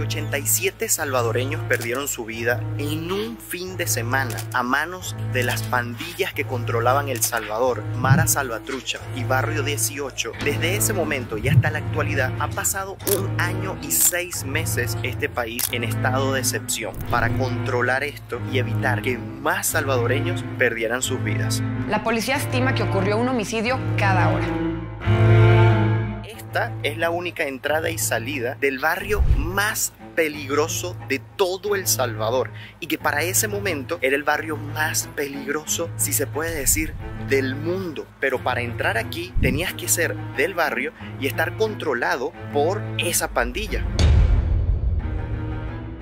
87 salvadoreños perdieron su vida en un fin de semana a manos de las pandillas que controlaban El Salvador, Mara Salvatrucha y Barrio 18. Desde ese momento y hasta la actualidad ha pasado 1 año y 6 meses este país en estado de excepción para controlar esto y evitar que más salvadoreños perdieran sus vidas. La policía estima que ocurrió un homicidio cada hora. Esta es la única entrada y salida del barrio más peligroso de todo El Salvador y que para ese momento era el barrio más peligroso, si se puede decir, del mundo. Pero para entrar aquí tenías que ser del barrio y estar controlado por esa pandilla.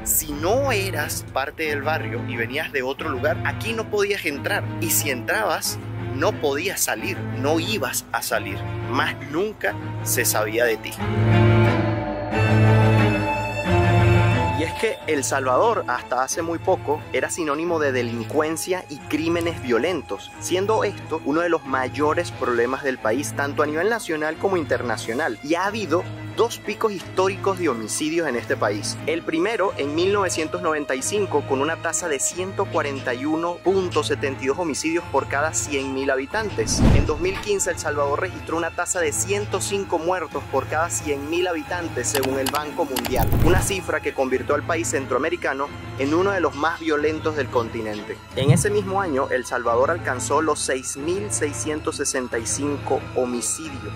Si no eras parte del barrio y venías de otro lugar, aquí no podías entrar. Y si entrabas, no podías salir, no ibas a salir. Más nunca se sabía de ti. Y es que El Salvador hasta hace muy poco era sinónimo de delincuencia y crímenes violentos, siendo esto uno de los mayores problemas del país, tanto a nivel nacional como internacional. Y ha habido 2 picos históricos de homicidios en este país. El primero en 1995 con una tasa de 141.72 homicidios por cada 100.000 habitantes. En 2015 El Salvador registró una tasa de 105 muertos por cada 100.000 habitantes según el Banco Mundial, una cifra que convirtió al país centroamericano en uno de los más violentos del continente. En ese mismo año El Salvador alcanzó los 6.665 homicidios.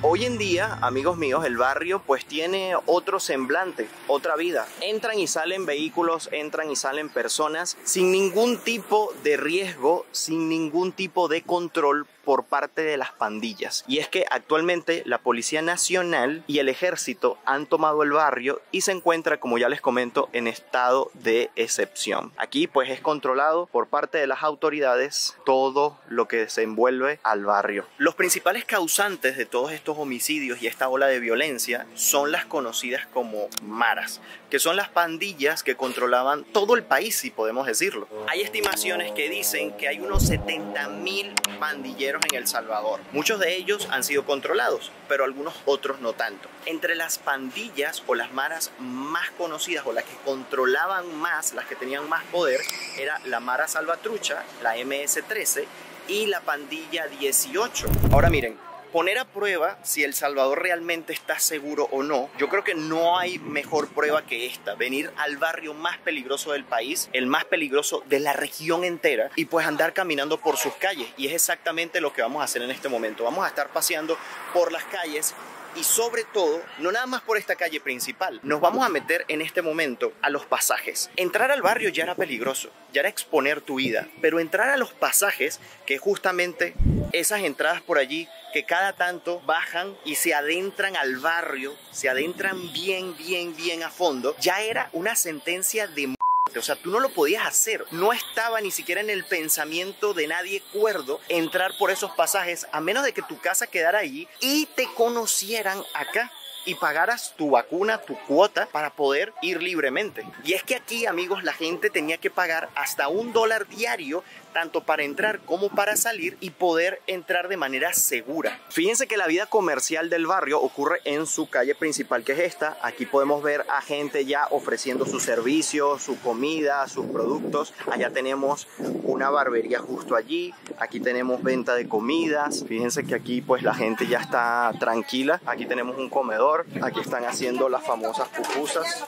Hoy en día, amigos míos, el barrio pues tiene otro semblante, otra vida. Entran y salen vehículos, entran y salen personas sin ningún tipo de riesgo, sin ningún tipo de control por parte de las pandillas. Y es que actualmente la Policía Nacional y el Ejército han tomado el barrio y se encuentra, como ya les comento, en estado de excepción. Aquí pues es controlado por parte de las autoridades todo lo que se envuelve al barrio. Los principales causantes de todos estos homicidios y esta ola de violencia son las conocidas como maras, que son las pandillas que controlaban todo el país, si podemos decirlo. Hay estimaciones que dicen que hay unos 70.000 pandilleros en El Salvador. Muchos de ellos han sido controlados, pero algunos otros no tanto. Entre las pandillas o las maras más conocidas o las que controlaban más, las que tenían más poder, era la Mara Salvatrucha, la MS-13 y la pandilla 18. Ahora miren, poner a prueba si El Salvador realmente está seguro o no, yo creo que no hay mejor prueba que esta. Venir al barrio más peligroso del país, el más peligroso de la región entera, y pues andar caminando por sus calles. Y es exactamente lo que vamos a hacer en este momento. Vamos a estar paseando por las calles y sobre todo, no nada más por esta calle principal. Nos vamos a meter en este momento a los pasajes. Entrar al barrio ya era peligroso, ya era exponer tu vida. Pero entrar a los pasajes, que justamente esas entradas por allí que cada tanto bajan y se adentran al barrio, se adentran bien a fondo, ya era una sentencia de muerte. O sea, tú no lo podías hacer. No estaba ni siquiera en el pensamiento de nadie cuerdo entrar por esos pasajes, a menos de que tu casa quedara allí y te conocieran acá y pagaras tu vacuna, tu cuota, para poder ir libremente. Y es que aquí, amigos, la gente tenía que pagar hasta $1 diario, tanto para entrar como para salir, y poder entrar de manera segura. Fíjense que la vida comercial del barrio ocurre en su calle principal, que es esta. Aquí podemos ver a gente ya ofreciendo sus servicios, su comida, sus productos. Allá tenemos una barbería justo allí. Aquí tenemos venta de comidas. Fíjense que aquí pues la gente ya está tranquila. Aquí tenemos un comedor. Aquí están haciendo las famosas pupusas.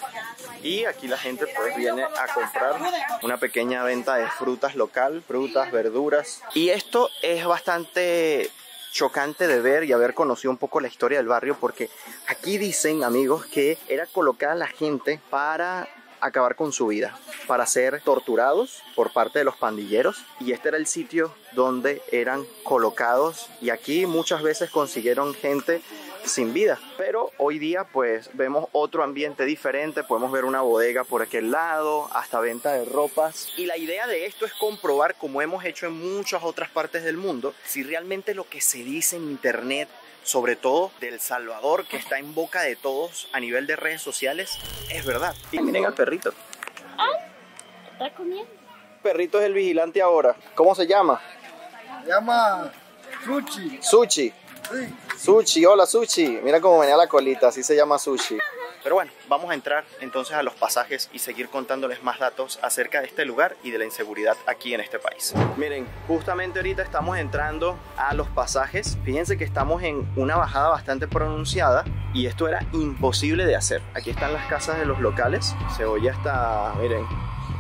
Y aquí la gente pues viene a comprar una pequeña venta de frutas local, frutas, verduras. Y esto es bastante chocante de ver y haber conocido un poco la historia del barrio, porque aquí dicen, amigos, que era colocada la gente para acabar con su vida, para ser torturados por parte de los pandilleros, y este era el sitio donde eran colocados, y aquí muchas veces consiguieron gente sin vida. Pero hoy día pues vemos otro ambiente diferente. Podemos ver una bodega por aquel lado, hasta venta de ropas, y la idea de esto es comprobar, como hemos hecho en muchas otras partes del mundo, si realmente lo que se dice en internet, sobre todo de El Salvador, que está en boca de todos a nivel de redes sociales, es verdad. Y miren al perrito. ¡Ay! Está comiendo. El perrito es el vigilante ahora. ¿Cómo se llama? Se llama Sushi. Sushi. Sí. Sushi, hola Sushi. Mira cómo venía la colita, así se llama Sushi. Pero bueno, vamos a entrar entonces a los pasajes y seguir contándoles más datos acerca de este lugar y de la inseguridad aquí en este país. Miren, justamente ahorita estamos entrando a los pasajes. Fíjense que estamos en una bajada bastante pronunciada y esto era imposible de hacer. Aquí están las casas de los locales. Se oye hasta, miren,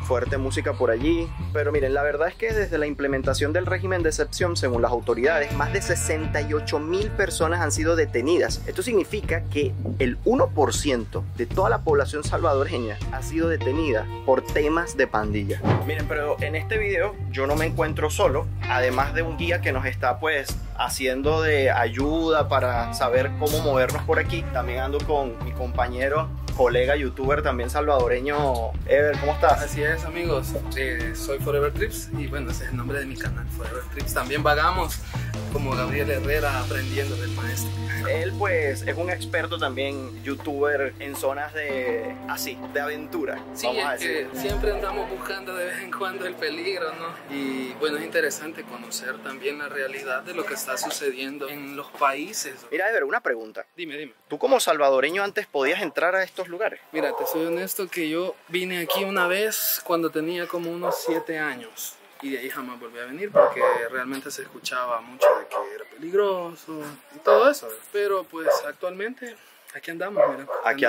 fuerte música por allí. Pero miren, la verdad es que desde la implementación del régimen de excepción, según las autoridades, más de 68.000 personas han sido detenidas. Esto significa que el 1% de toda la población salvadoreña ha sido detenida por temas de pandilla. Miren, pero en este video yo no me encuentro solo, además de un guía que nos está pues haciendo de ayuda para saber cómo movernos por aquí. También ando con mi compañero, colega youtuber también salvadoreño, Ever. ¿Cómo estás? Así es, amigos, soy Forever Trips y bueno, ese es el nombre de mi canal, Forever Trips. También vagamos como Gabriel Herrera aprendiendo del maestro. Él pues es un experto también, youtuber en zonas de así, de aventura. Sí, vamos a es que decir. siempre andamos buscando de vez en cuando el peligro, ¿no? Y bueno, es interesante conocer también la realidad de lo que está sucediendo en los países. Mira, Ever, una pregunta. Dime. ¿Tú como salvadoreño antes podías entrar a estos lugares? Mira, te soy honesto que yo vine aquí una vez cuando tenía como unos 7 años. Y de ahí jamás volví a venir porque realmente se escuchaba mucho de que era peligroso y todo eso. Pero pues actualmente aquí andamos, mira. Aquí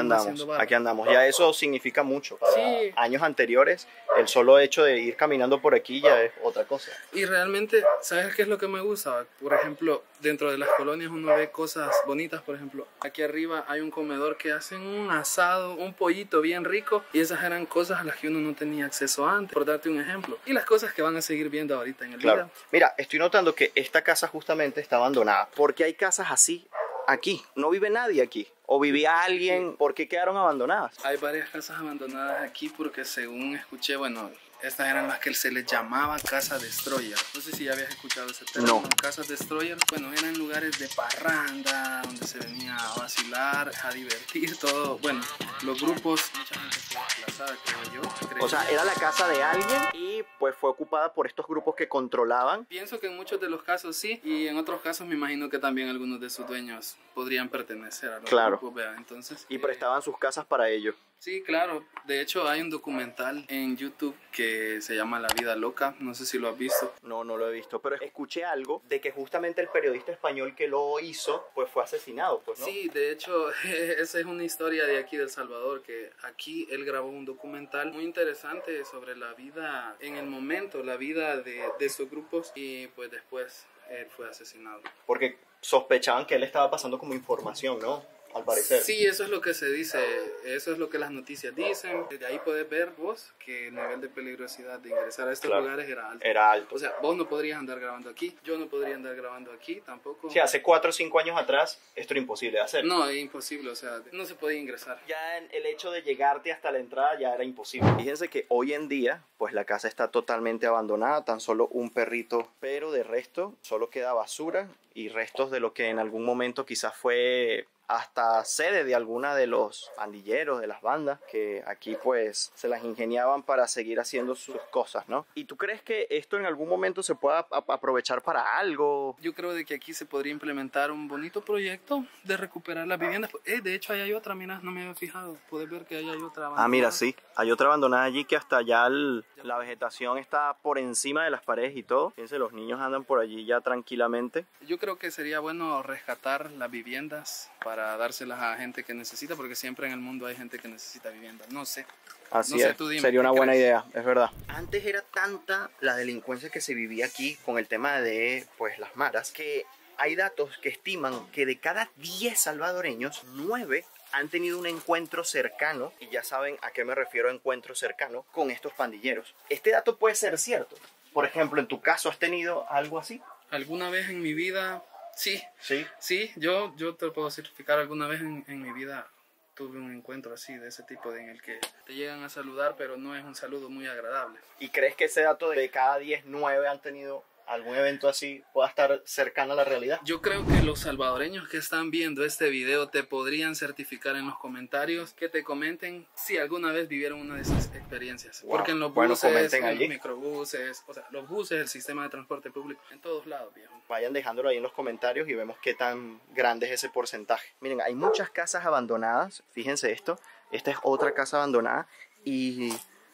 andamos. Ya eso significa mucho. Para Sí. años anteriores, el solo hecho de ir caminando por aquí ya es otra cosa. Y realmente, ¿sabes qué es lo que me gusta? Por ejemplo, dentro de las colonias uno ve cosas bonitas. Por ejemplo, aquí arriba hay un comedor que hacen un asado, un pollito bien rico. Y esas eran cosas a las que uno no tenía acceso antes, por darte un ejemplo. Y las cosas que van a seguir viendo ahorita en el Claro. video. Mira, estoy notando que esta casa justamente está abandonada. Porque hay casas así aquí. No vive nadie aquí. O vivía alguien. ¿Por qué quedaron abandonadas? Hay varias casas abandonadas aquí porque según escuché, bueno, estas eran las que se les llamaba Casa Destroyer. No sé si ya habías escuchado ese término. No. Casas Destroyer, bueno, eran lugares de parranda, donde se venía a vacilar, a divertir, todo. Bueno, los grupos, mucha gente fue desplazada, creo yo. O sea, era la casa de alguien y pues fue ocupada por estos grupos que controlaban. Pienso que en muchos de los casos sí, y en otros casos me imagino que también algunos de sus dueños podrían pertenecer a los Claro. grupos, vea. Entonces, Y prestaban sus casas para ellos. sí, claro. De hecho, hay un documental en YouTube que se llama La Vida Loca. No sé si lo has visto. No, no lo he visto, pero escuché algo de que justamente el periodista español que lo hizo, pues fue asesinado, pues, ¿no? Sí, de hecho, esa es una historia de aquí de El Salvador, que aquí él grabó un documental muy interesante sobre la vida en el momento, la vida de estos grupos, y pues después él fue asesinado. Porque sospechaban que él estaba pasando como información, ¿no? Al parecer. Sí, eso es lo que se dice, eso es lo que las noticias dicen. De ahí puedes ver vos que el nivel de peligrosidad de ingresar a estos Claro. lugares era alto. Era alto. O sea, vos no podrías andar grabando aquí, yo no podría andar grabando aquí tampoco. Sí, hace 4 o 5 años atrás esto era imposible de hacer. No, es imposible, o sea, no se podía ingresar. Ya el hecho de llegarte hasta la entrada ya era imposible. Fíjense que hoy en día, pues la casa está totalmente abandonada, tan solo un perrito, pero de resto solo queda basura y restos de lo que en algún momento quizás fue hasta sede de alguna de los pandilleros, de las bandas, que aquí pues se las ingeniaban para seguir haciendo sus cosas, ¿no? ¿Y tú crees que esto en algún momento se pueda aprovechar para algo? Yo creo de que aquí se podría implementar un bonito proyecto de recuperar las viviendas. De hecho, ahí hay otra, mira, no me había fijado. Puedes ver que ahí hay otra. Ah, mira, sí. Hay otra abandonada allí que hasta ya la vegetación está por encima de las paredes y todo. Fíjense, los niños andan por allí ya tranquilamente. Yo creo que sería bueno rescatar las viviendas para dárselas a gente que necesita, porque siempre en el mundo hay gente que necesita viviendas. No sé. Así No sé, es, tú dime, sería una ¿qué buena crees? idea, es verdad. Antes era tanta la delincuencia que se vivía aquí con el tema de pues las maras, que hay datos que estiman que de cada 10 salvadoreños, 9 han tenido un encuentro cercano, y ya saben a qué me refiero a encuentro cercano, con estos pandilleros. Este dato puede ser cierto. Por ejemplo, en tu caso, ¿has tenido algo así? Alguna vez en mi vida, sí. Sí. Sí, yo te lo puedo certificar. Alguna vez en mi vida tuve un encuentro así, de ese tipo, en el que te llegan a saludar, pero no es un saludo muy agradable. ¿Y crees que ese dato de cada 10, 9 han tenido algún evento así pueda estar cercano a la realidad. Yo creo que los salvadoreños que están viendo este video te podrían certificar en los comentarios, que te comenten si alguna vez vivieron una de esas experiencias. Wow. Porque en los Bueno, buses, comenten en allí. los microbuses, o sea, los buses, el sistema de transporte público, en todos lados, viejo. Vayan dejándolo ahí en los comentarios y vemos qué tan grande es ese porcentaje. Miren, hay muchas casas abandonadas. Fíjense esto. Esta es otra casa abandonada y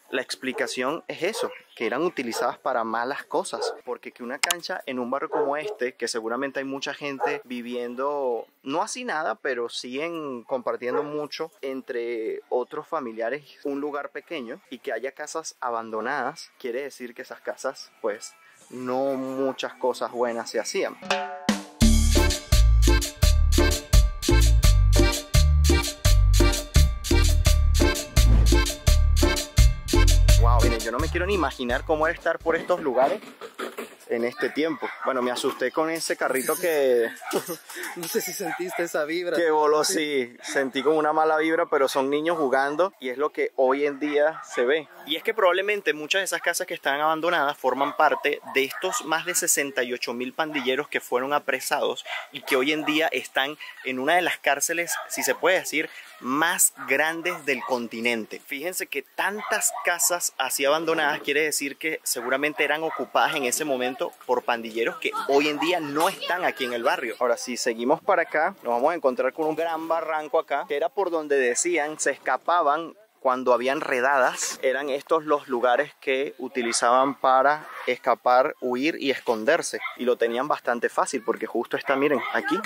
la explicación es eso, que eran utilizadas para malas cosas. Porque que una cancha en un barrio como este, que seguramente hay mucha gente viviendo, no así nada, pero siguen compartiendo mucho entre otros familiares, un lugar pequeño, y que haya casas abandonadas, quiere decir que esas casas, pues, no muchas cosas buenas se hacían. Wow, miren, yo no me quiero ni imaginar cómo era estar por estos lugares en este tiempo. Bueno, me asusté con ese carrito que... No sé si sentiste esa vibra. que voló, sí. Sentí como una mala vibra, pero son niños jugando y es lo que hoy en día se ve. Y es que probablemente muchas de esas casas que están abandonadas forman parte de estos más de 68,000 pandilleros que fueron apresados y que hoy en día están en una de las cárceles, si se puede decir, más grandes del continente. Fíjense que tantas casas así abandonadas quiere decir que seguramente eran ocupadas en ese momento por pandilleros que hoy en día no están aquí en el barrio. Ahora, si seguimos para acá, nos vamos a encontrar con un gran barranco acá, que era por donde decían se escapaban cuando habían redadas. Eran estos los lugares que utilizaban para escapar, huir y esconderse. Y lo tenían bastante fácil porque justo está, miren, aquí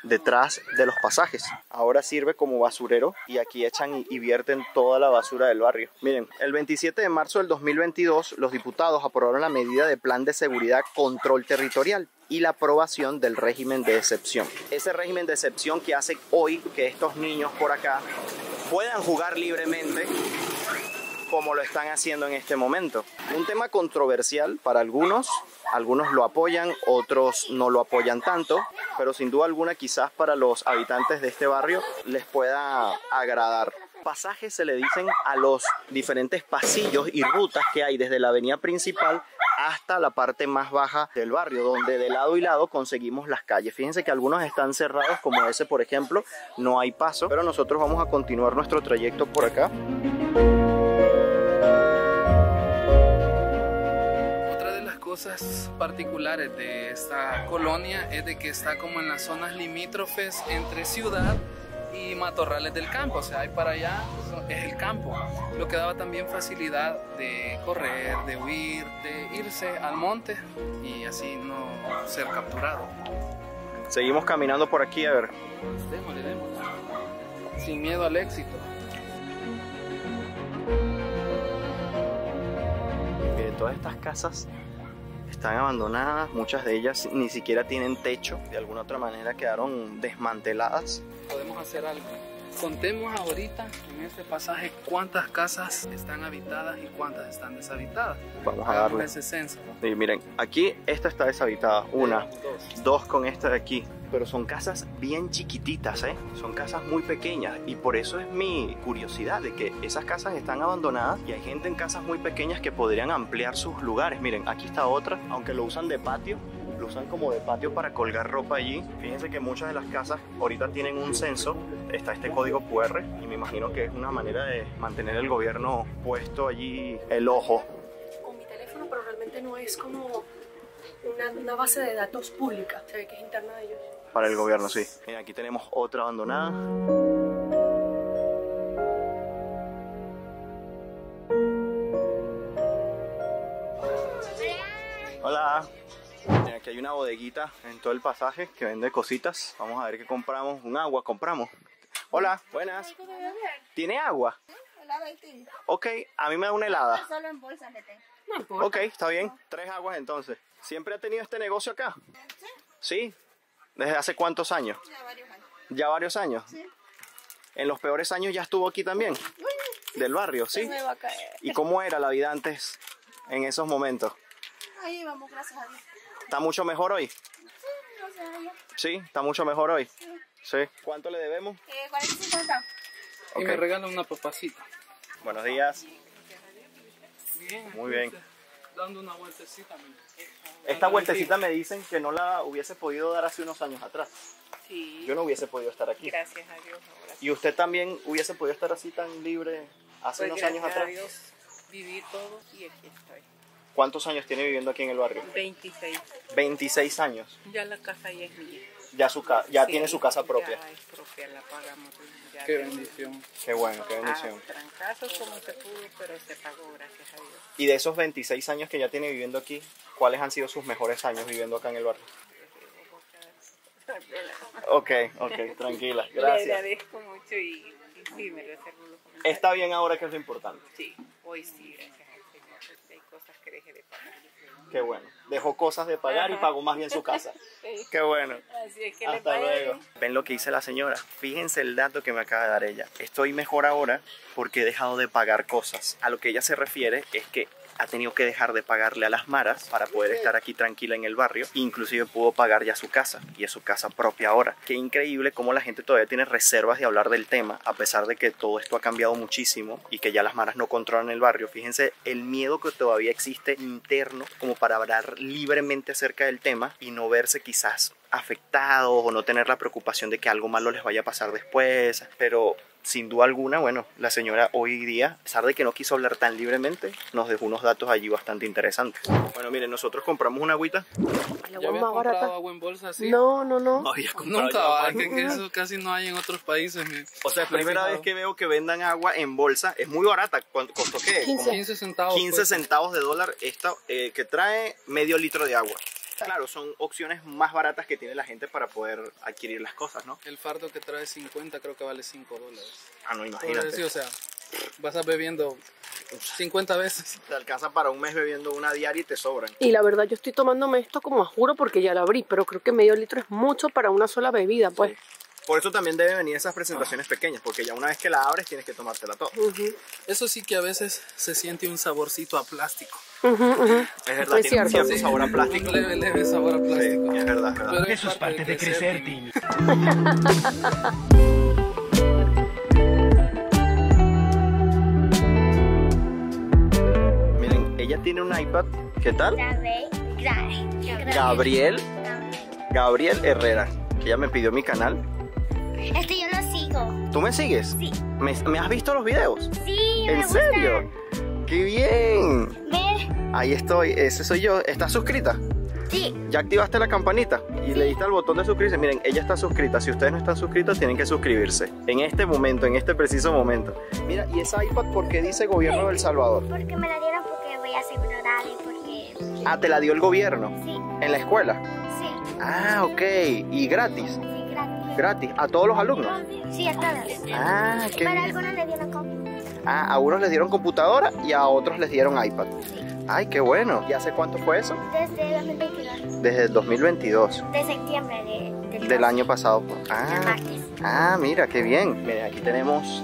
detrás de los pasajes. Ahora sirve como basurero y aquí echan y vierten toda la basura del barrio. Miren, el 27 de marzo del 2022 los diputados aprobaron la medida de Plan de Seguridad Control Territorial y la aprobación del régimen de excepción. Ese régimen de excepción que hace hoy que estos niños por acá puedan jugar libremente como lo están haciendo en este momento. Un tema controversial para algunos lo apoyan, otros no lo apoyan tanto, pero sin duda alguna quizás para los habitantes de este barrio les pueda agradar. Pasajes se le dicen a los diferentes pasillos y rutas que hay desde la avenida principal hasta la parte más baja del barrio, donde de lado y lado conseguimos las calles. Fíjense que algunos están cerrados, como ese por ejemplo, no hay paso, pero nosotros vamos a continuar nuestro trayecto por acá. Cosas particulares de esta colonia es de que está como en las zonas limítrofes entre ciudad y matorrales del campo, o sea, hay para allá es el campo, lo que daba también facilidad de correr, de huir, de irse al monte y así no ser capturado. Seguimos caminando por aquí, a ver. Démosle. Sin miedo al éxito. Miren, todas estas casas están abandonadas, muchas de ellas ni siquiera tienen techo, de alguna otra manera quedaron desmanteladas. Podemos hacer algo. Contemos ahorita en este pasaje cuántas casas están habitadas y cuántas están deshabitadas. Vamos a darle ese censo, ¿no? Sí, miren, aquí esta está deshabitada, una, dos con esta de aquí. Pero son casas bien chiquititas, ¿eh? Son casas muy pequeñas y por eso es mi curiosidad de que esas casas están abandonadas y hay gente en casas muy pequeñas que podrían ampliar sus lugares. Miren, aquí está otra, aunque lo usan de patio, lo usan como de patio para colgar ropa allí. Fíjense que muchas de las casas ahorita tienen un censo, está este código QR y me imagino que es una manera de mantener el gobierno puesto allí el ojo. Con mi teléfono, pero realmente no es como una base de datos pública, se ve que es interna de ellos. Para el gobierno, sí. Mira, aquí tenemos otra abandonada. Hola. Mira, aquí hay una bodeguita en todo el pasaje que vende cositas. Vamos a ver qué compramos. Un agua compramos. Hola, buenas. ¿Tiene agua? Ok, a mí me da una helada. Solo en bolsas le tengo. No importa. Ok, está bien. 3 aguas entonces. ¿Siempre ha tenido este negocio acá? Sí. ¿Desde hace cuántos años? Ya varios años. ¿Ya varios años? Sí. ¿En los peores años ya estuvo aquí también? ¿Del barrio? Sí. Me va a caer. ¿Y cómo era la vida antes en esos momentos? Ahí vamos, gracias a Dios. ¿Está mucho mejor hoy? Sí, gracias a Dios. Sí, está mucho mejor hoy. Sí. ¿Cuánto le debemos? 40-50. Y me regala una papacita. Buenos días. Bien. Muy bien. Dando una vueltecita. Esta vueltecita me dicen que no la hubiese podido dar hace unos años atrás. Sí, Yo no hubiese podido estar aquí. gracias a Dios. Ahora sí. ¿Y usted también hubiese podido estar así tan libre hace Pues unos años gracias a atrás? Dios viví todo y aquí estoy. ¿Cuántos años tiene viviendo aquí en el barrio? 26. 26 años. Ya la casa ya es mía. Ya Sí, tiene su casa propia. Ya es propia, la pagamos. Ya Qué tenemos- bendición. Qué bueno, qué bendición. trancazos como se pudo, pero se pagó, gracias a Dios. Y de esos 26 años que ya tiene viviendo aquí, ¿cuáles han sido sus mejores años viviendo acá en el barrio? Ok, tranquila, Le gracias. agradezco mucho y sí, me lo acerco los comentarios. Está bien ahora, que es lo importante. Sí, hoy sí, gracias al Señor. Porque hay cosas que dejé de pagar. Qué bueno. Dejó cosas de pagar y pagó más bien su casa. Sí. Qué bueno. Así es que le Hasta pagué. luego. Ven lo que dice la señora. Fíjense el dato que me acaba de dar ella. Estoy mejor ahora porque he dejado de pagar cosas. A lo que ella se refiere es que ha tenido que dejar de pagarle a las maras para poder estar aquí tranquila en el barrio. Inclusive pudo pagar ya su casa, y es su casa propia ahora. Qué increíble cómo la gente todavía tiene reservas de hablar del tema, a pesar de que todo esto ha cambiado muchísimo y que ya las maras no controlan el barrio. Fíjense el miedo que todavía existe interno como para hablar libremente acerca del tema y no verse quizás afectados o no tener la preocupación de que algo malo les vaya a pasar después. Pero sin duda alguna, bueno, la señora hoy día, a pesar de que no quiso hablar tan libremente, nos dejó unos datos allí bastante interesantes. Bueno, miren, nosotros compramos una agüita. La ¿Ya agua había más barata. comprado agua en bolsa así? No. Había comprado Nunca, ya va, agua. que eso casi no hay en otros países. O sea, es primera vez que veo que vendan agua en bolsa. Es muy barata. ¿Cuánto costó qué? 15. 15 centavos. 15 pues. centavos de dólar esta que trae medio litro de agua. Claro, son opciones más baratas que tiene la gente para poder adquirir las cosas, ¿no? El fardo que trae 50 creo que vale $5. Ah, no, Por imagínate. decir, o sea, vas a bebiendo 50 veces. Te alcanza para un mes bebiendo una diaria y te sobran. Y la verdad, yo estoy tomándome esto como a juro porque ya la abrí, pero creo que medio litro es mucho para una sola bebida, pues. Por eso también deben venir esas presentaciones pequeñas, porque ya una vez que la abres tienes que tomártela toda. Eso sí que a veces se siente un saborcito a plástico. Es verdad, Es tiene un cierto. cierto sabor a plástico. Un leve sabor a Sí, plástico. es verdad, es verdad. Pero Eso es parte de crecer, Timmy. Miren, ella tiene un iPad. ¿Qué tal? Gabriel. Gabriel Herrera. Que ella me pidió mi canal. Este yo lo sigo. ¿Tú me sigues? Sí. ¿Me has visto los videos? Sí, ¿En serio? ¡Qué bien! Ver. Ahí estoy, ese soy yo. ¿Estás suscrita? Sí. ¿Ya activaste la campanita? Y le diste al botón de suscribirse. Miren, ella está suscrita. Si ustedes no están suscritos, tienen que suscribirse. En este momento, en este preciso momento. Mira, ¿y esa iPad por qué dice Gobierno de El Salvador? Porque me la dieron porque voy a hacer oral y porque... Ah, te la dio el gobierno. Sí, ¿En la escuela? sí, Ah, ok. ¿Y gratis? sí, gratis. ¿Gratis? ¿A todos los alumnos? Sí, a todos. Ah, qué Para bien. algunos le dieron copia. Ah, a unos les dieron computadora y a otros les dieron iPad. Ay, qué bueno. ¿Y hace cuánto fue eso? Desde 2022. Desde el 2022. De septiembre Del año pasado. El Ah, martes. mira, qué bien. Miren, aquí tenemos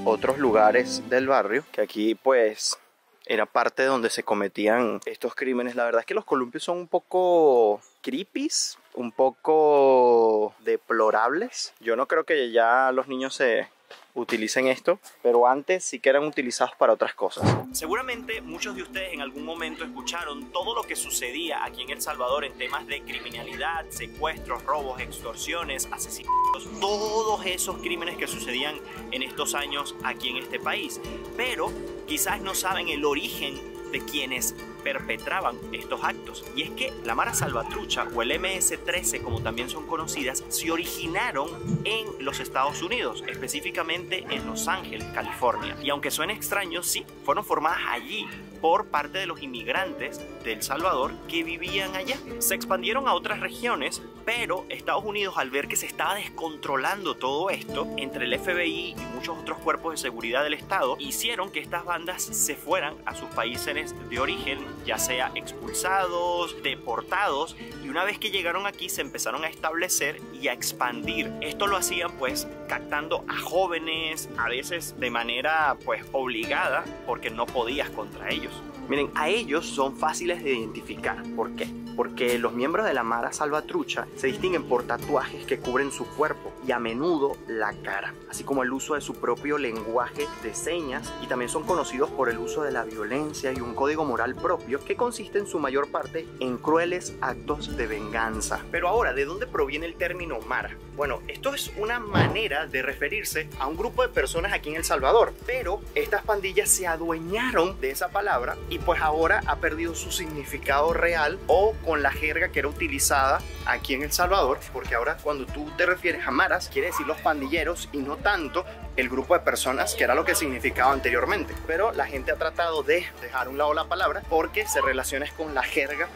otros lugares del barrio, que aquí pues era parte donde se cometían estos crímenes. La verdad es que los columpios son un poco creepy, un poco deplorables. Yo no creo que ya los niños se utilicen esto, pero antes sí que eran utilizados para otras cosas. Seguramente muchos de ustedes en algún momento escucharon todo lo que sucedía aquí en El Salvador en temas de criminalidad, secuestros, robos, extorsiones, asesinatos, todos esos crímenes que sucedían en estos años aquí en este país. Pero quizás no saben el origen de quienes perpetraban estos actos. Y es que la Mara Salvatrucha o el MS-13, como también son conocidas, se originaron en los Estados Unidos, específicamente en Los Ángeles, California. Y aunque suene extraño, sí, fueron formadas allí por parte de los inmigrantes de El Salvador que vivían allá. Se expandieron a otras regiones, pero Estados Unidos, al ver que se estaba descontrolando todo esto entre el FBI y muchos otros cuerpos de seguridad del Estado, hicieron que estas bandas se fueran a sus países de origen, ya sea expulsados, deportados, y una vez que llegaron aquí se empezaron a establecer y a expandir. Esto lo hacían pues captando a jóvenes, a veces de manera pues obligada, porque no podías contra ellos. Miren, a ellos son fáciles de identificar. ¿Por qué? porque los miembros de la Mara Salvatrucha se distinguen por tatuajes que cubren su cuerpo y a menudo la cara, así como el uso de su propio lenguaje de señas, y también son conocidos por el uso de la violencia y un código moral propio que consiste en su mayor parte en crueles actos de venganza. Pero ahora, ¿de dónde proviene el término Mara? Bueno, esto es una manera de referirse a un grupo de personas aquí en El Salvador, pero estas pandillas se adueñaron de esa palabra y pues ahora ha perdido su significado real o con la jerga que era utilizada aquí en El Salvador, porque ahora cuando tú te refieres a maras quiere decir los pandilleros y no tanto el grupo de personas que era lo que significaba anteriormente. Pero la gente ha tratado de dejar a un lado la palabra porque se relaciona con la jerga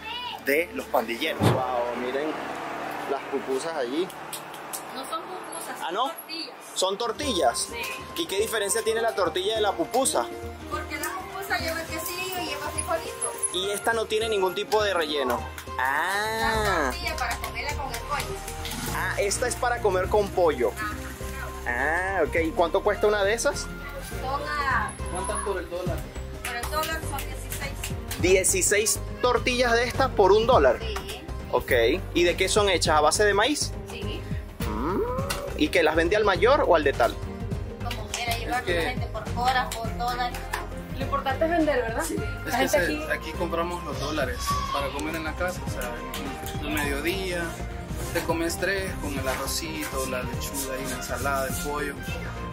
de los pandilleros. Wow, miren las pupusas allí. No son pupusas, ¿Ah, son no? tortillas. ¿Son tortillas? Sí. ¿Y qué diferencia tiene la tortilla de la pupusa? Porque la pupusa lleva quesillo y lleva frijolitos. Y esta no tiene ningún tipo de relleno. La Ah, tortilla para comerla con el pollo. Esta es para comer con pollo. Ah, ok. ¿Y cuánto cuesta una de esas? Son a... ¿Cuántas por el dólar? Por el dólar son 16. 16 tortillas de estas por $1. Sí. Ok. ¿Y de qué son hechas? ¿A base de maíz? Sí. ¿Y que las vende al mayor o al de tal? Como quiera llevar que- la gente por horas, por dólares. Lo importante es vender, ¿verdad? Es La que gente aquí compramos los dólares para comer en la casa, o sea, en el mediodía te comes 3 con el arrocito, la lechuga y la ensalada, el pollo.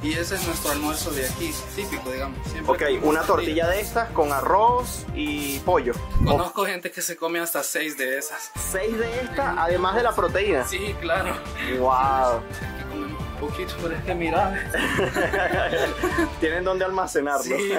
Y ese es nuestro almuerzo de aquí, típico, digamos. Siempre Ok, comemos una tortilla de estas con arroz y pollo. Conozco gente que se come hasta 6 de esas. 6 de estas, además de la proteína. Sí, claro. Wow. Aquí comemos un poquito, pero es que mira. Tienen donde almacenarlo. Sí.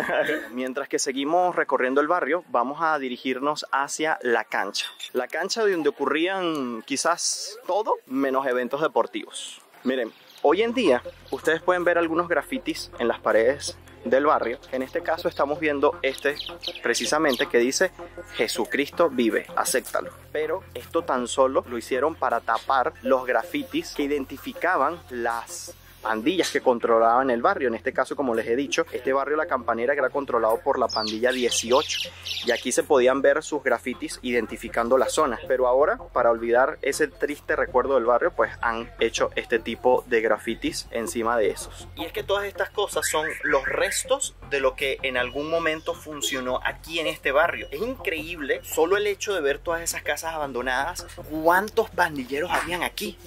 Mientras que seguimos recorriendo el barrio, vamos a dirigirnos hacia la cancha. La cancha donde ocurrían quizás todo menos eventos deportivos. Miren, hoy en día ustedes pueden ver algunos grafitis en las paredes del barrio. En este caso estamos viendo este precisamente que dice Jesucristo vive, acéptalo. Pero esto tan solo lo hicieron para tapar los grafitis que identificaban las pandillas que controlaban el barrio. En este caso, como les he dicho, este barrio La Campanera era controlado por la pandilla 18 y aquí se podían ver sus grafitis identificando la zona. Pero ahora, para olvidar ese triste recuerdo del barrio, pues han hecho este tipo de grafitis encima de esos. Y es que todas estas cosas son los restos de lo que en algún momento funcionó aquí en este barrio. Es increíble solo el hecho de ver todas esas casas abandonadas, cuántos pandilleros habían aquí.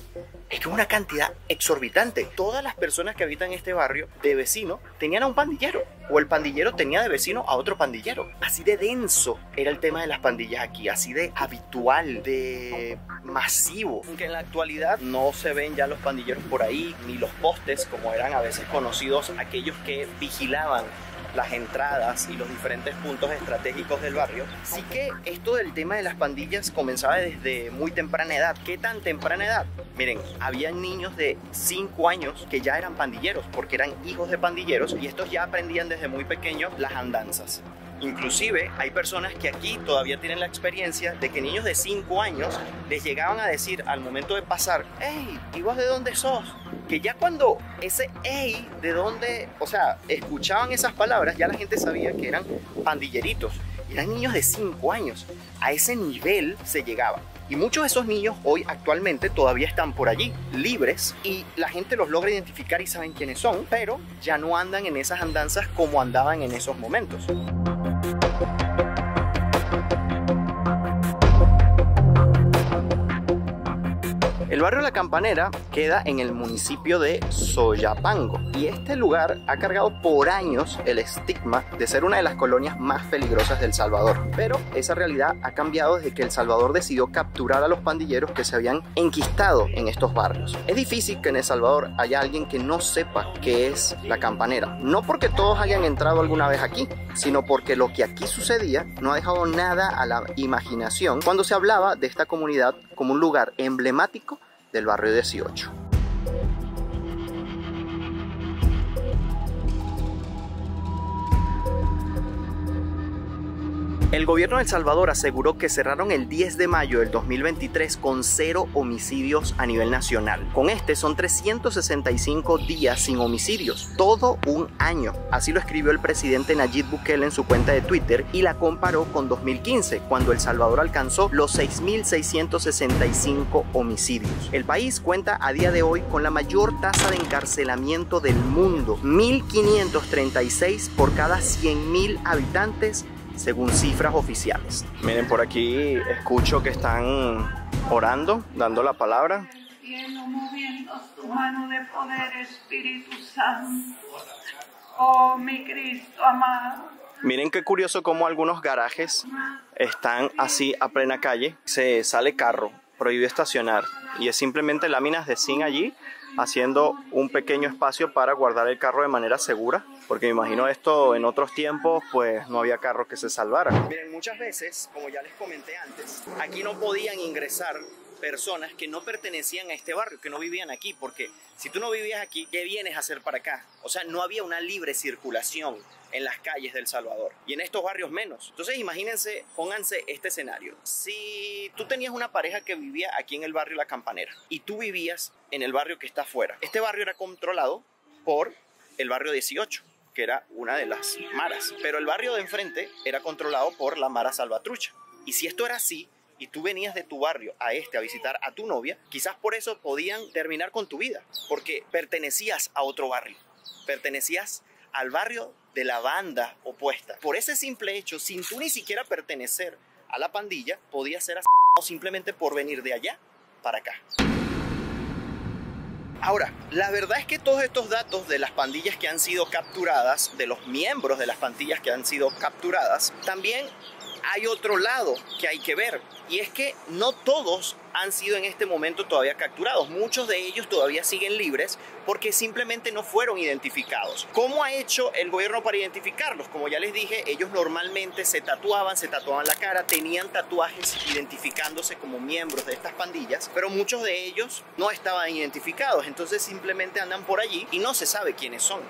Es que es una cantidad exorbitante. Todas las personas que habitan este barrio de vecino tenían a un pandillero, o el pandillero tenía de vecino a otro pandillero. Así de denso era el tema de las pandillas aquí, así de habitual, de masivo. Aunque en la actualidad no se ven ya los pandilleros por ahí, ni los postes como eran a veces conocidos aquellos que vigilaban las entradas y los diferentes puntos estratégicos del barrio. Sí que esto del tema de las pandillas comenzaba desde muy temprana edad. ¿Qué tan temprana edad? Miren, había niños de 5 años que ya eran pandilleros porque eran hijos de pandilleros y estos ya aprendían desde muy pequeños las andanzas. Inclusive hay personas que aquí todavía tienen la experiencia de que niños de 5 años les llegaban a decir al momento de pasar: "Hey, ¿y vos de dónde sos?". Que ya cuando ese "hey", de dónde, o sea, escuchaban esas palabras, ya la gente sabía que eran pandilleritos. Y eran niños de 5 años. A ese nivel se llegaba. Y muchos de esos niños hoy actualmente todavía están por allí, libres, y la gente los logra identificar y saben quiénes son, pero ya no andan en esas andanzas como andaban en esos momentos. El barrio La Campanera queda en el municipio de Soyapango y este lugar ha cargado por años el estigma de ser una de las colonias más peligrosas de El Salvador. Pero esa realidad ha cambiado desde que El Salvador decidió capturar a los pandilleros que se habían enquistado en estos barrios. Es difícil que en El Salvador haya alguien que no sepa qué es La Campanera. No porque todos hayan entrado alguna vez aquí, sino porque lo que aquí sucedía no ha dejado nada a la imaginación cuando se hablaba de esta comunidad como un lugar emblemático del barrio 18. El gobierno de El Salvador aseguró que cerraron el 10 de mayo del 2023 con 0 homicidios a nivel nacional. Con este son 365 días sin homicidios, todo un año. Así lo escribió el presidente Nayib Bukele en su cuenta de Twitter y la comparó con 2015, cuando El Salvador alcanzó los 6.665 homicidios. El país cuenta a día de hoy con la mayor tasa de encarcelamiento del mundo, 1.536 por cada 100.000 habitantes, según cifras oficiales. Miren, por aquí escucho que están orando, dando la palabra. Cielo, moviendo tu mano de poder, Espíritu Santo. Oh, mi Cristo amado. Miren qué curioso cómo algunos garajes están así a plena calle. Se sale carro, prohibido estacionar. Y es simplemente láminas de zinc allí, haciendo un pequeño espacio para guardar el carro de manera segura. Porque me imagino esto en otros tiempos, pues no había carro que se salvara. Miren, muchas veces, como ya les comenté antes, aquí no podían ingresar personas que no pertenecían a este barrio, que no vivían aquí, porque si tú no vivías aquí, ¿qué vienes a hacer para acá? O sea, no había una libre circulación en las calles de El Salvador, y en estos barrios menos. Entonces imagínense, pónganse este escenario. Si tú tenías una pareja que vivía aquí en el barrio La Campanera, y tú vivías en el barrio que está afuera, este barrio era controlado por el barrio 18, que era una de las maras, pero el barrio de enfrente era controlado por la Mara Salvatrucha. Y si esto era así, y tú venías de tu barrio a visitar a tu novia, quizás por eso podían terminar con tu vida, porque pertenecías a otro barrio, pertenecías al barrio de la banda opuesta. Por ese simple hecho, sin tú ni siquiera pertenecer a la pandilla, podías ser asesinado simplemente por venir de allá para acá. Ahora, la verdad es que todos estos datos de las pandillas que han sido capturadas, de los miembros de las pandillas que han sido capturadas, también hay otro lado que hay que ver, y es que no todos han sido en este momento todavía capturados. Muchos de ellos todavía siguen libres porque simplemente no fueron identificados. ¿Cómo ha hecho el gobierno para identificarlos? Como ya les dije, ellos normalmente se tatuaban la cara, tenían tatuajes identificándose como miembros de estas pandillas, pero muchos de ellos no estaban identificados, entonces simplemente andan por allí y no se sabe quiénes son.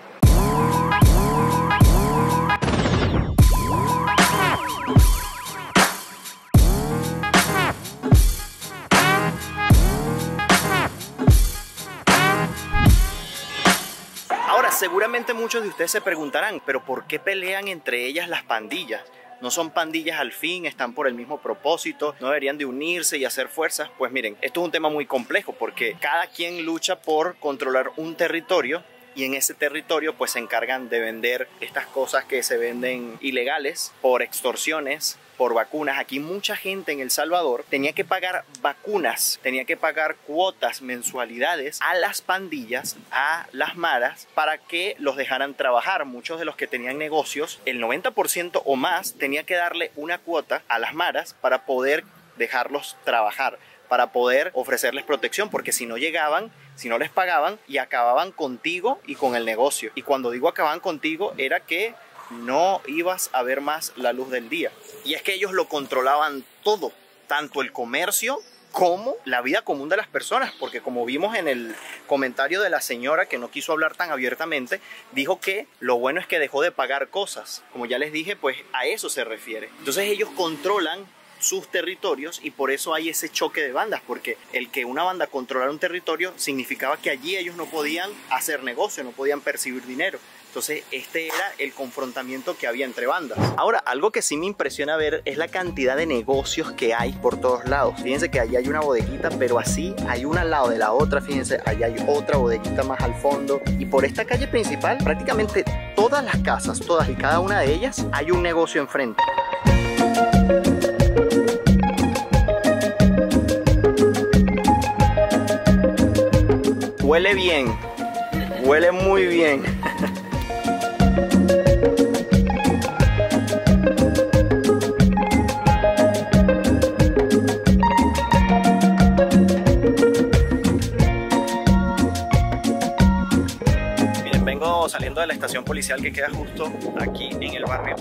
Seguramente muchos de ustedes se preguntarán, pero ¿por qué pelean entre ellas las pandillas? ¿No son pandillas al fin? ¿Están por el mismo propósito? ¿No deberían de unirse y hacer fuerzas? Pues miren, esto es un tema muy complejo porque cada quien lucha por controlar un territorio, y en ese territorio pues se encargan de vender estas cosas que se venden ilegales, por extorsiones, por vacunas. Aquí mucha gente en El Salvador tenía que pagar vacunas, tenía que pagar cuotas, mensualidades a las pandillas, a las maras, para que los dejaran trabajar. Muchos de los que tenían negocios, el 90% o más, tenía que darle una cuota a las maras para poder dejarlos trabajar, para poder ofrecerles protección, porque si no llegaban, si no les pagaban, y acababan contigo y con el negocio. Y cuando digo acababan contigo, era que no ibas a ver más la luz del día. Y es que ellos lo controlaban todo, tanto el comercio como la vida común de las personas, porque como vimos en el comentario de la señora que no quiso hablar tan abiertamente, dijo que lo bueno es que dejó de pagar cosas. Como ya les dije, pues a eso se refiere. Entonces ellos controlan sus territorios y por eso hay ese choque de bandas, porque el que una banda controlara un territorio significaba que allí ellos no podían hacer negocio, no podían percibir dinero. Entonces este era el confrontamiento que había entre bandas. Ahora, algo que sí me impresiona ver es la cantidad de negocios que hay por todos lados. Fíjense que allí hay una bodeguita, pero así hay una al lado de la otra. Fíjense, allá hay otra bodeguita más al fondo. Y por esta calle principal, prácticamente todas las casas, todas y cada una de ellas, hay un negocio enfrente. Huele bien, huele muy bien. saliendo de la estación policial que queda justo aquí en el barrio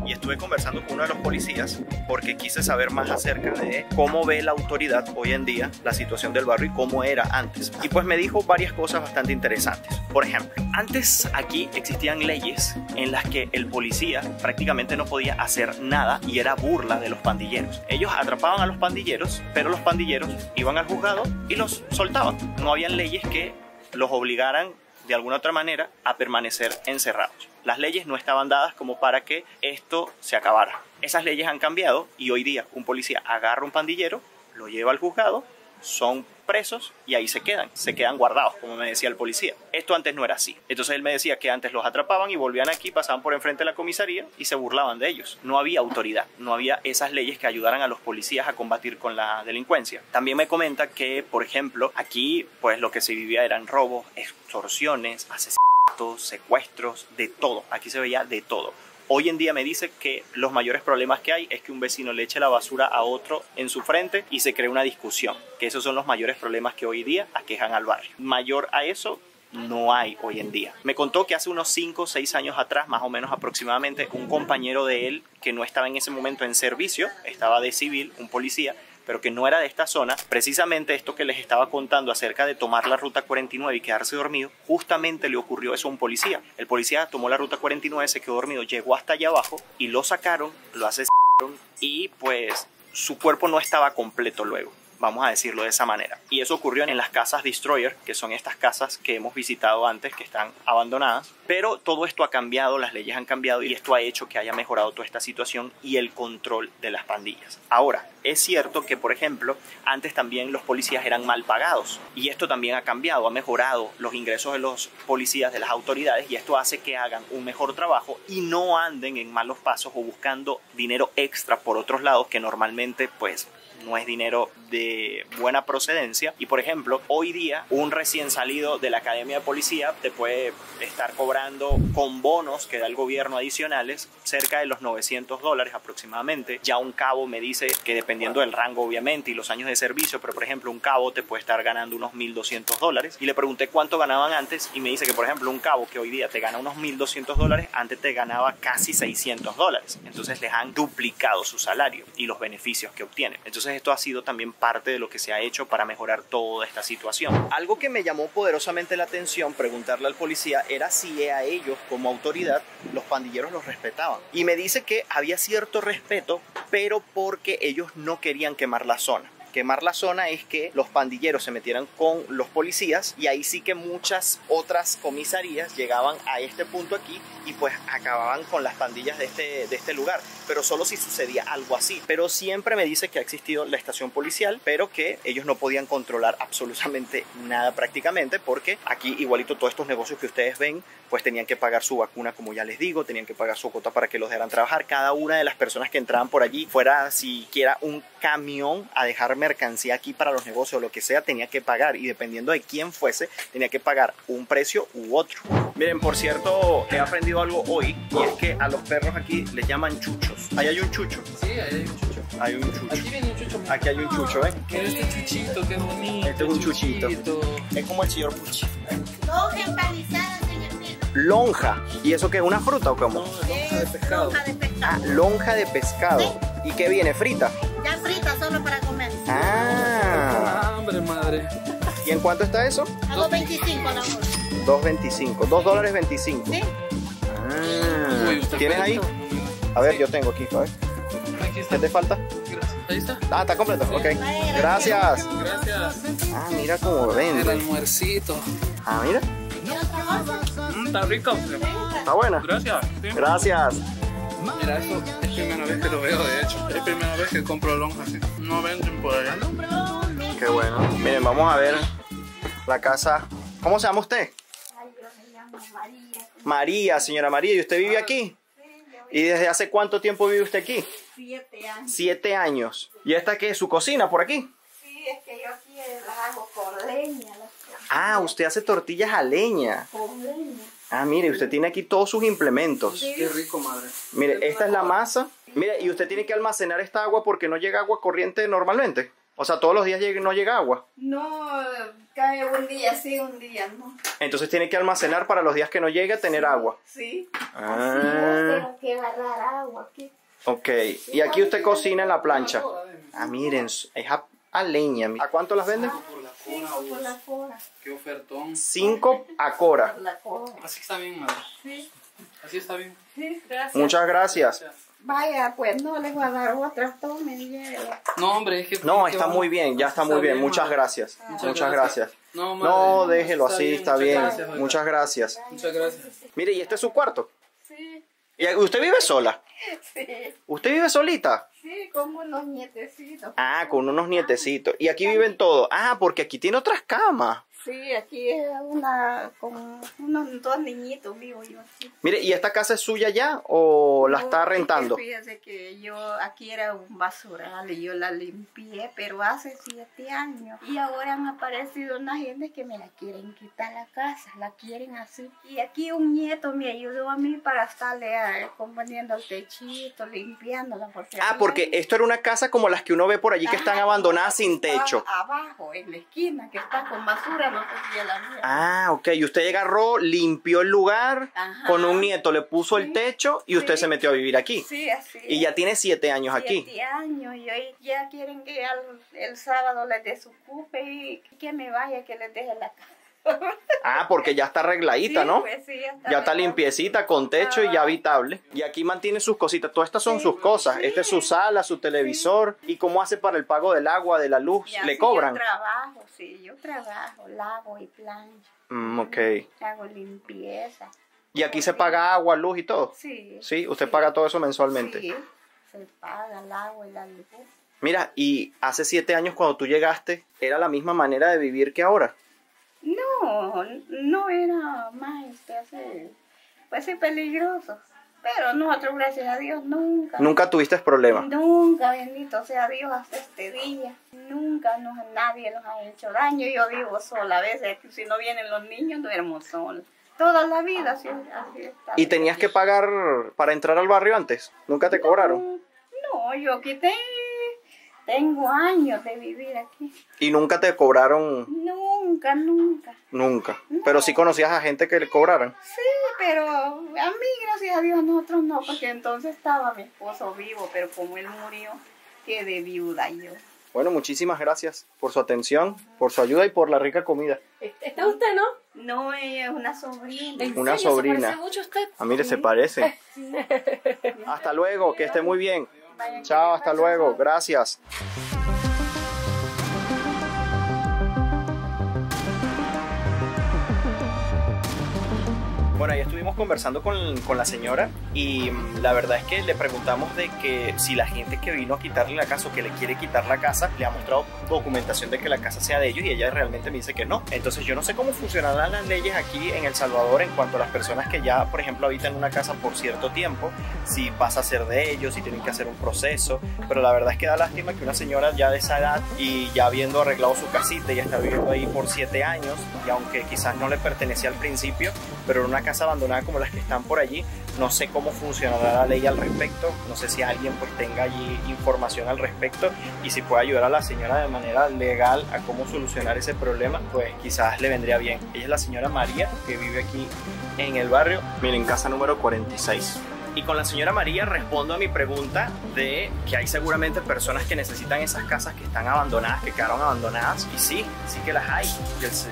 y estuve conversando con uno de los policías porque quise saber más acerca de cómo ve la autoridad hoy en día la situación del barrio y cómo era antes. Y pues me dijo varias cosas bastante interesantes. Por ejemplo, antes aquí existían leyes en las que el policía prácticamente no podía hacer nada y era burla de los pandilleros. Ellos atrapaban a los pandilleros, pero los pandilleros iban al juzgado y los soltaban. No habían leyes que los obligaran de alguna otra manera a permanecer encerrados. Las leyes no estaban dadas como para que esto se acabara. Esas leyes han cambiado y hoy día un policía agarra un pandillero, lo lleva al juzgado, son presos y ahí se quedan guardados, como me decía el policía. Esto antes no era así. Entonces él me decía que antes los atrapaban y volvían aquí, pasaban por enfrente de la comisaría y se burlaban de ellos. No había autoridad, no había esas leyes que ayudaran a los policías a combatir con la delincuencia. También me comenta que, por ejemplo, aquí pues lo que se vivía eran robos, extorsiones, asesinatos, secuestros, de todo. Aquí se veía de todo. Hoy en día me dice que los mayores problemas que hay es que un vecino le eche la basura a otro en su frente y se cree una discusión. Que esos son los mayores problemas que hoy día aquejan al barrio. Mayor a eso no hay hoy en día. Me contó que hace unos 5 o 6 años atrás, más o menos aproximadamente, un compañero de él que no estaba en ese momento en servicio, estaba de civil, un policía, pero que no era de esta zona, precisamente esto que les estaba contando acerca de tomar la ruta 49 y quedarse dormido, justamente le ocurrió eso a un policía. El policía tomó la ruta 49, se quedó dormido, llegó hasta allá abajo y lo sacaron, lo asesinaron y pues su cuerpo no estaba completo luego. Vamos a decirlo de esa manera. Y eso ocurrió en las casas Destroyer, que son estas casas que hemos visitado antes, que están abandonadas. Pero todo esto ha cambiado, las leyes han cambiado y esto ha hecho que haya mejorado toda esta situación y el control de las pandillas. Ahora, es cierto que, por ejemplo, antes también los policías eran mal pagados y esto también ha cambiado, ha mejorado los ingresos de los policías, de las autoridades, y esto hace que hagan un mejor trabajo y no anden en malos pasos o buscando dinero extra por otros lados que normalmente pues no es dinero de buena procedencia. Y por ejemplo, hoy día un recién salido de la academia de policía te puede estar cobrando con bonos que da el gobierno adicionales cerca de los $900 aproximadamente. Ya un cabo me dice que dependiendo del rango obviamente y los años de servicio, pero por ejemplo un cabo te puede estar ganando unos $1,200. Y le pregunté cuánto ganaban antes y me dice que por ejemplo un cabo que hoy día te gana unos $1,200 antes te ganaba casi $600. Entonces les han duplicado su salario y los beneficios que obtienen. Entonces esto ha sido también parte de lo que se ha hecho para mejorar toda esta situación. Algo que me llamó poderosamente la atención preguntarle al policía era si a ellos como autoridad los pandilleros los respetaban. Y me dice que había cierto respeto, pero porque ellos no querían quemar la zona. Quemar la zona es que los pandilleros se metieran con los policías y ahí sí que muchas otras comisarías llegaban a este punto aquí y pues acababan con las pandillas de este lugar, pero solo si sucedía algo así. Pero siempre me dice que ha existido la estación policial, pero que ellos no podían controlar absolutamente nada prácticamente, porque aquí igualito todos estos negocios que ustedes ven pues tenían que pagar su vacuna, como ya les digo, tenían que pagar su cuota para que los dejaran trabajar. Cada una de las personas que entraban por allí, fuera siquiera un camión a dejar mercancía aquí para los negocios o lo que sea, tenía que pagar, y dependiendo de quién fuese tenía que pagar un precio u otro. Miren, por cierto, he aprendido algo hoy y es que a los perros aquí les llaman chuchos. Ahí hay un chucho. Sí, ahí hay un chucho. Hay un chucho. Aquí viene un chucho. Aquí hay un chucho, ¿eh? Mira este chuchito, qué bonito. Este es un chuchito. Es como el señor Puchi. Lonja empanizada, señor Pedro. Lonja. ¿Y eso qué es? ¿Una fruta o cómo? Lonja de pescado. Lonja de pescado. Ah, lonja de pescado. ¿Y qué viene? ¿Frita? Ya frita, solo para comer. Ah. Hambre, madre. ¿Y en cuánto está eso? A 2.25 la hora. 2.25. $2.25. ¿Sí? Ah. Uy, ¿usted ¿Tienes ahí? frito? A ver, yo tengo aquí, a ver. Aquí está. ¿Qué te falta? Gracias. Ahí está. Ah, está completo. Ok. Gracias. Gracias. Ah, mira cómo El vende. almuercito. Ah, mira. Está rico. Está buena. Gracias. Sí. Gracias. Mira, eso es primera vez que lo veo, de hecho. Es primera vez que compro lonja así. No venden por allá. Qué bueno. Miren, vamos a ver la casa. ¿Cómo se llama usted? Ay, yo me llamo María. María, señora María. ¿Y usted vive aquí? ¿Y desde hace cuánto tiempo vive usted aquí? 7 años. 7 años. ¿Y esta qué es su cocina por aquí? Sí, es que yo aquí las hago con leña. Ah, usted hace tortillas a leña. Con leña. Ah, mire, usted tiene aquí todos sus implementos. Qué rico, madre. Mire, esta es la masa. Mire, y usted tiene que almacenar esta agua porque no llega agua corriente normalmente. O sea, todos los días no llega agua. No, cae un día sí, un día no. Entonces tiene que almacenar para los días que no llegue tener agua. Sí. Ah. Así es, tengo que agarrar agua aquí. Ok. Y aquí usted cocina en la plancha. Ah, miren, es a leña. ¿A cuánto las venden? Por la Sí, cora, por la cora. Qué ofertón. 5 a cora. Por la cora. Así está bien, madre. Sí, Así está bien. sí, gracias. Muchas gracias. Vaya, pues no les voy a dar otra, tomen y llévela. No, hombre, es que... No, que está vamos- muy bien, ya está muy bien. Muchas madre. gracias. Muchas gracias. No, madre, No, déjelo está así, bien, está muchas bien. gracias, oiga. Muchas gracias. Muchas gracias. Mire, ¿y este es su cuarto? Sí, ¿Y usted vive sola? sí, ¿Usted vive solita? sí, como unos nietecitos. Ah, con unos nietecitos. ¿Y aquí viven todos? Ah, porque aquí tiene otras camas. Sí, aquí es una, con unos 2 niñitos vivo yo aquí. Mire, ¿y esta casa es suya ya o la está No, es que rentando? Fíjese que yo, aquí era un basural y yo la limpié, pero hace 7 años. Y ahora han aparecido unas gente que me la quieren quitar la casa, la quieren así. Y aquí un nieto me ayudó a mí para estarle componiendo el techito, limpiándola. Ah, porque esto era una casa como las que uno ve por allí que están abandonadas sin techo. Abajo, en la esquina, que está con basura, no sé si es la mía. Ah, ok. Y usted agarró, limpió el lugar, Ajá. con un nieto le puso el techo y usted Sí. se metió a vivir aquí. Sí, así. Y ya tiene 7 años aquí. 7 años y hoy ya quieren que el sábado les desocupe y que me vaya, que les deje la casa. Ah, porque ya está arregladita, Sí, ¿no? pues sí, Ya está arreglada. limpiecita, con techo y ya habitable. Y aquí mantiene sus cositas. Todas estas son sus cosas. Esta es su sala, su televisor. ¿Y cómo hace para el pago del agua, de la luz? Y así ¿Le cobran? Yo trabajo, lavo y plancho, Ok. hago limpieza. ¿Y aquí se paga agua, luz y todo? Sí. Sí, usted paga todo eso mensualmente. Sí, se paga el agua y la luz. Mira, y hace 7 años cuando tú llegaste, ¿era la misma manera de vivir que ahora? No, no era más así, pues sí, peligroso. Pero nosotros, gracias a Dios, Nunca tuviste problemas. Nunca, bendito sea Dios, hasta este día. Nunca nadie nos ha hecho daño. Yo vivo sola. A veces, si no vienen los niños, duermo sola. Toda la vida así está. ¿Y tenías que pagar para entrar al barrio antes? ¿Nunca te cobraron? No, yo quité. Tengo años de vivir aquí. ¿Y nunca te cobraron? Nunca. Nunca. Pero sí conocías a gente que le cobraran. Sí, pero a mí, gracias a Dios, nosotros no, porque entonces estaba mi esposo vivo, pero como él murió, quedé viuda yo. Bueno, muchísimas gracias por su atención, por su ayuda y por la rica comida. ¿Está usted, no? No, ella es una sobrina. ¿En Una serio? sobrina. ¿Se parece mucho a usted? Ah, mire, se parece. Hasta luego, que esté muy bien. Chao, hasta luego. Gracias. Bueno, ahí estuvimos conversando con la señora y la verdad es que le preguntamos de que si la gente que vino a quitarle la casa o que le quiere quitar la casa le ha mostrado documentación de que la casa sea de ellos y ella realmente me dice que no. Entonces yo no sé cómo funcionarán las leyes aquí en El Salvador en cuanto a las personas que ya, por ejemplo, habitan en una casa por cierto tiempo, si pasa a ser de ellos, si tienen que hacer un proceso, pero la verdad es que da lástima que una señora ya de esa edad y ya habiendo arreglado su casita y ya está viviendo ahí por 7 años y aunque quizás no le pertenecía al principio, pero en una casa abandonada como las que están por allí, no sé cómo funcionará la ley al respecto, no sé si alguien pues tenga allí información al respecto y si puede ayudar a la señora de manera legal a cómo solucionar ese problema, pues quizás le vendría bien. Ella es la señora María que vive aquí en el barrio, miren, casa número 46. Y con la señora María respondo a mi pregunta de que hay seguramente personas que necesitan esas casas que están abandonadas, que quedaron abandonadas. Y sí que las hay.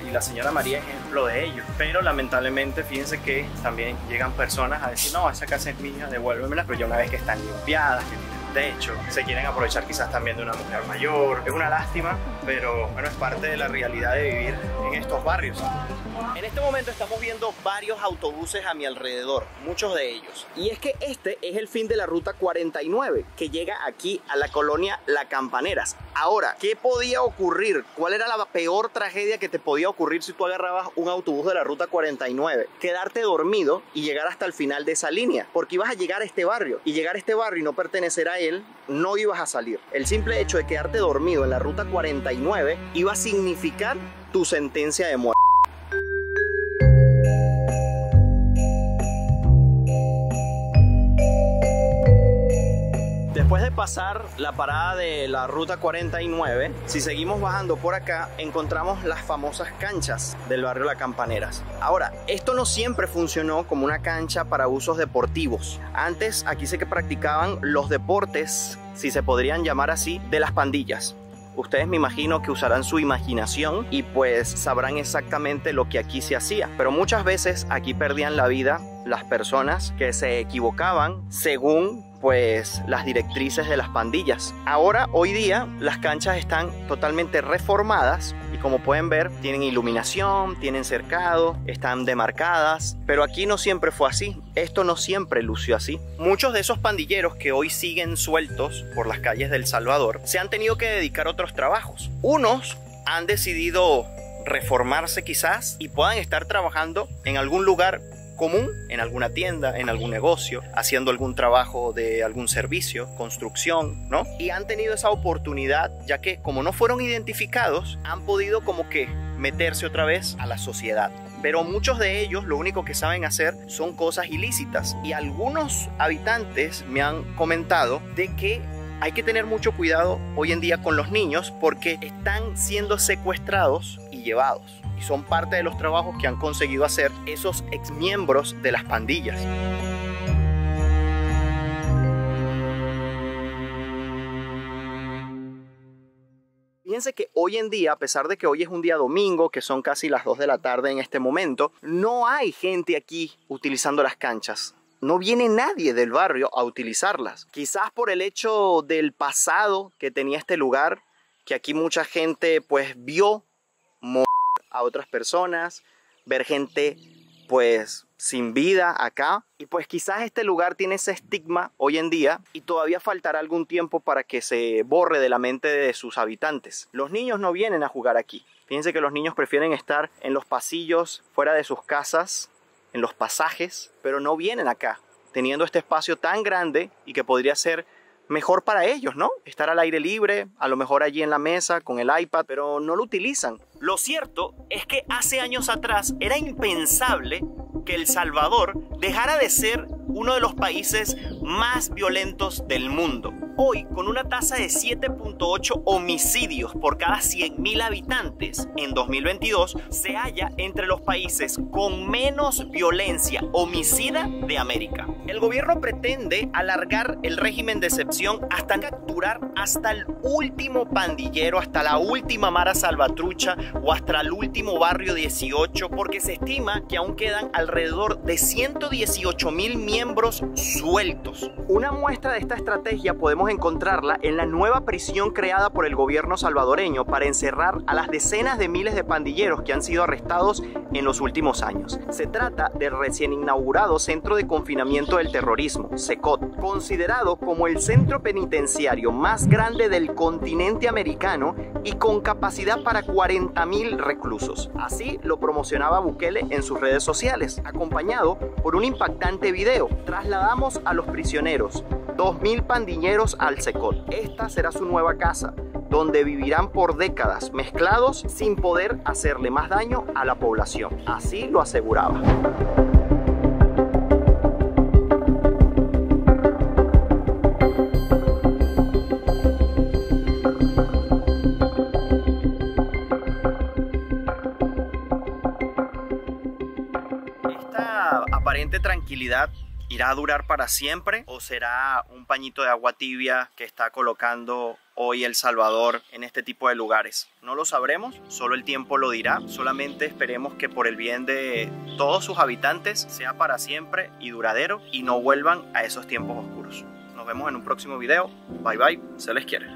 Y la señora María es ejemplo de ello. Pero lamentablemente fíjense que también llegan personas a decir, no, esa casa es mía, devuélvemela. Pero ya una vez que están limpiadas, que tienen techo, se quieren aprovechar quizás también de una mujer mayor. Es una lástima, pero bueno, es parte de la realidad de vivir en estos barrios. En este momento estamos viendo varios autobuses a mi alrededor, muchos de ellos. Y es que este es el fin de la ruta 49, que llega aquí a la colonia La Campaneras. Ahora, ¿qué podía ocurrir? ¿Cuál era la peor tragedia que te podía ocurrir si tú agarrabas un autobús de la ruta 49? Quedarte dormido y llegar hasta el final de esa línea, porque ibas a llegar a este barrio. Y llegar a este barrio y no pertenecer a él, no ibas a salir. El simple hecho de quedarte dormido en la ruta 49 iba a significar tu sentencia de muerte. Después de pasar la parada de la ruta 49. Si seguimos bajando por acá, encontramos las famosas canchas del barrio La Campaneras. Ahora, esto no siempre funcionó como una cancha para usos deportivos. Antes aquí se practicaban los deportes, si se podrían llamar así, de las pandillas. Ustedes me imagino que usarán su imaginación y pues sabrán exactamente lo que aquí se hacía. Pero muchas veces aquí perdían la vida las personas que se equivocaban según pues las directrices de las pandillas. Ahora, hoy día, las canchas están totalmente reformadas y como pueden ver, tienen iluminación, tienen cercado, están demarcadas, pero aquí no siempre fue así. Esto no siempre lució así. Muchos de esos pandilleros que hoy siguen sueltos por las calles de El Salvador se han tenido que dedicar a otros trabajos. Unos han decidido reformarse quizás y puedan estar trabajando en algún lugar común, en alguna tienda, en algún negocio, haciendo algún trabajo de algún servicio, construcción, ¿no? Y han tenido esa oportunidad, ya que como no fueron identificados, han podido como que meterse otra vez a la sociedad. Pero muchos de ellos lo único que saben hacer son cosas ilícitas. Y algunos habitantes me han comentado de que hay que tener mucho cuidado hoy en día con los niños porque están siendo secuestrados y llevados. Y son parte de los trabajos que han conseguido hacer esos exmiembros de las pandillas. Fíjense que hoy en día, a pesar de que hoy es un día domingo, que son casi las 2 de la tarde en este momento, no hay gente aquí utilizando las canchas. No viene nadie del barrio a utilizarlas. Quizás por el hecho del pasado que tenía este lugar, que aquí mucha gente pues vio morir a otras personas, ver gente pues sin vida acá. Y pues quizás este lugar tiene ese estigma hoy en día y todavía faltará algún tiempo para que se borre de la mente de sus habitantes. Los niños no vienen a jugar aquí. Fíjense que los niños prefieren estar en los pasillos, fuera de sus casas, en los pasajes, pero no vienen acá, teniendo este espacio tan grande y que podría ser mejor para ellos, ¿no? Estar al aire libre, a lo mejor allí en la mesa con el iPad, pero no lo utilizan. Lo cierto es que hace años atrás era impensable que El Salvador dejara de ser uno de los países más violentos del mundo. Hoy, con una tasa de 7.8 homicidios por cada 100.000 habitantes en 2022, se halla entre los países con menos violencia homicida de América. El gobierno pretende alargar el régimen de excepción hasta capturar hasta el último pandillero, hasta la última Mara Salvatrucha o hasta el último barrio 18, porque se estima que aún quedan alrededor de 118.000 miembros sueltos. Una muestra de esta estrategia podemos encontrarla en la nueva prisión creada por el gobierno salvadoreño para encerrar a las decenas de miles de pandilleros que han sido arrestados en los últimos años. Se trata del recién inaugurado Centro de Confinamiento del Terrorismo, CECOT, considerado como el centro penitenciario más grande del continente americano y con capacidad para 40.000 reclusos. Así lo promocionaba Bukele en sus redes sociales, acompañado por un impactante video. Trasladamos a los prisioneros, 2.000 pandilleros al CECOT. Esta será su nueva casa, donde vivirán por décadas mezclados sin poder hacerle más daño a la población. Así lo aseguraba. Esta aparente tranquilidad ¿irá a durar para siempre o será un pañito de agua tibia que está colocando hoy El Salvador en este tipo de lugares? No lo sabremos, solo el tiempo lo dirá. Solamente esperemos que por el bien de todos sus habitantes sea para siempre y duradero y no vuelvan a esos tiempos oscuros. Nos vemos en un próximo video. Bye bye, se les quiere.